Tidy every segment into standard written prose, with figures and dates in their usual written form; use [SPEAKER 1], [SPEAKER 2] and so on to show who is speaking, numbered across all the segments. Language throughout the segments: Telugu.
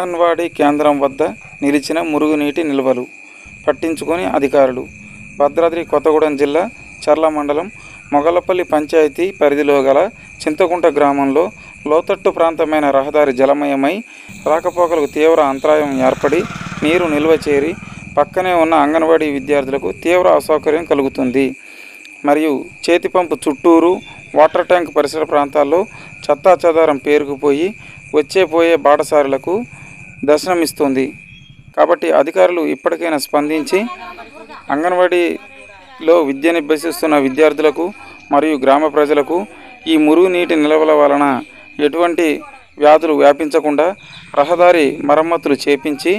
[SPEAKER 1] అంగన్వాడీ కేంద్రం వద్ద నిలిచిన మురుగునీటి నిల్వలు పట్టించుకొని అధికారులు. భద్రాద్రి కొత్తగూడెం జిల్లా చర్ల మండలం మొగలపల్లి పంచాయతీ పరిధిలో గల చింతకుంట గ్రామంలో లోతట్టు ప్రాంతమైన రహదారి జలమయమై రాకపోకలకు తీవ్ర అంతరాయం ఏర్పడి నీరు నిల్వ చేరి పక్కనే ఉన్న అంగన్వాడీ విద్యార్థులకు తీవ్ర అసౌకర్యం కలుగుతుంది. మరియు చేతి పంపు చుట్టూరు వాటర్ ట్యాంక్ పరిసర ప్రాంతాల్లో చెత్తాచెదారం పేరుకుపోయి వచ్చేపోయే బాటసారులకు దర్శనమిస్తుంది. కాబట్టి అధికారులు ఇప్పటికైనా స్పందించి అంగన్వాడీలో విద్యనభ్యసిస్తున్న విద్యార్థులకు మరియు గ్రామ ప్రజలకు ఈ మురుగునీటి నిల్వల వలన ఎటువంటి వ్యాధులు వ్యాపించకుండా రహదారి మరమ్మతులు చేపించి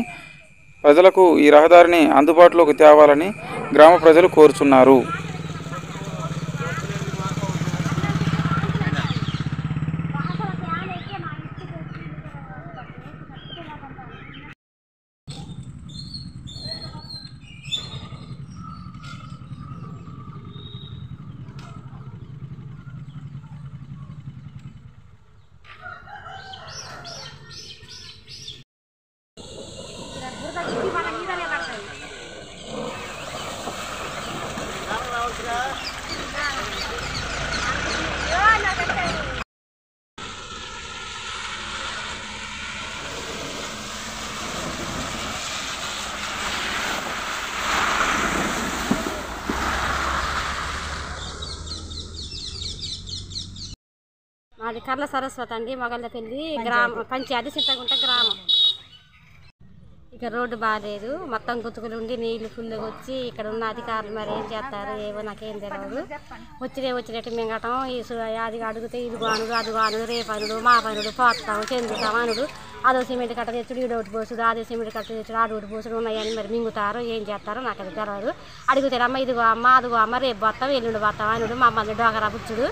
[SPEAKER 1] ప్రజలకు ఈ రహదారిని అందుబాటులోకి తేవాలని గ్రామ ప్రజలు కోరుచున్నారు.
[SPEAKER 2] మాది కర్ల సరస్వతి అండి, మొగళ్ళపల్లి గ్రామం, పంచాయతీ చింతకుంట గ్రామం. ఇక రోడ్డు బాగాలేదు, మొత్తం గుతుకులు ఉండి నీళ్లు ఫుల్గా వచ్చి ఇక్కడ ఉన్న అధికారులు మరి ఏం చేస్తారు ఏవో నాకేం తెలియదు. వచ్చినట్టు మింగటం, అది అడిగితే ఇదిగో అనుడు అదిగో అనుడు రేపనుడు మా పనుడు పోతాం చెందుతాం అనుడు, అదో సిమెంట్ కట్ట తెచ్చుడు ఈడోటి పోసుడు, అదే సిమెంట్ కట్ట తెచ్చుడు ఆడోటి పోసుడు ఉన్నాయని మరి మింగుతారో ఏం చేస్తారో నాకు అది తెలియదు. అడుగుతారు అమ్మ ఇదిగో అమ్మ అదిగో అమ్మ రేపు పోతాం ఎల్లుండి పోతాం అనుడు, మమ్మల్ని డోకరా పుచ్చుడు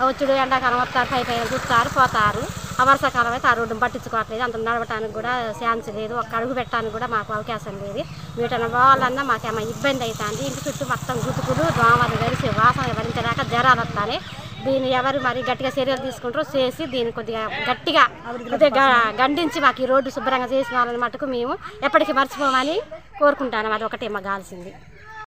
[SPEAKER 2] వచ్చుడు, ఎండాకాలం వస్తారు పై చూస్తారు పోతారు. ఆ వర్షాకాలం అయితే ఆ రోడ్డును పట్టించుకోవట్లేదు, అంత నడవటానికి కూడా ఛాన్స్ లేదు, ఒక్క అడుగు పెట్టడానికి కూడా మాకు అవకాశం లేదు. వీటిని పోవాలన్నా మాకేమో ఇబ్బంది అవుతుంది. ఇంటి చుట్టూ మొత్తం గుతుకులు దోమలు కలిసి వాసన భరించడాక జ్వరాలు వస్తాయి. దీన్ని ఎవరు మరి గట్టిగా చర్యలు తీసుకుంటారో చేసి దీన్ని కొద్దిగా గట్టిగా గండించి మాకు ఈ రోడ్డు శుభ్రంగా చేసిన వాళ్ళని మటుకు మేము ఎప్పటికీ మర్చిపోమని కోరుకుంటాను. అది ఒకటే మాకు కావాల్సింది.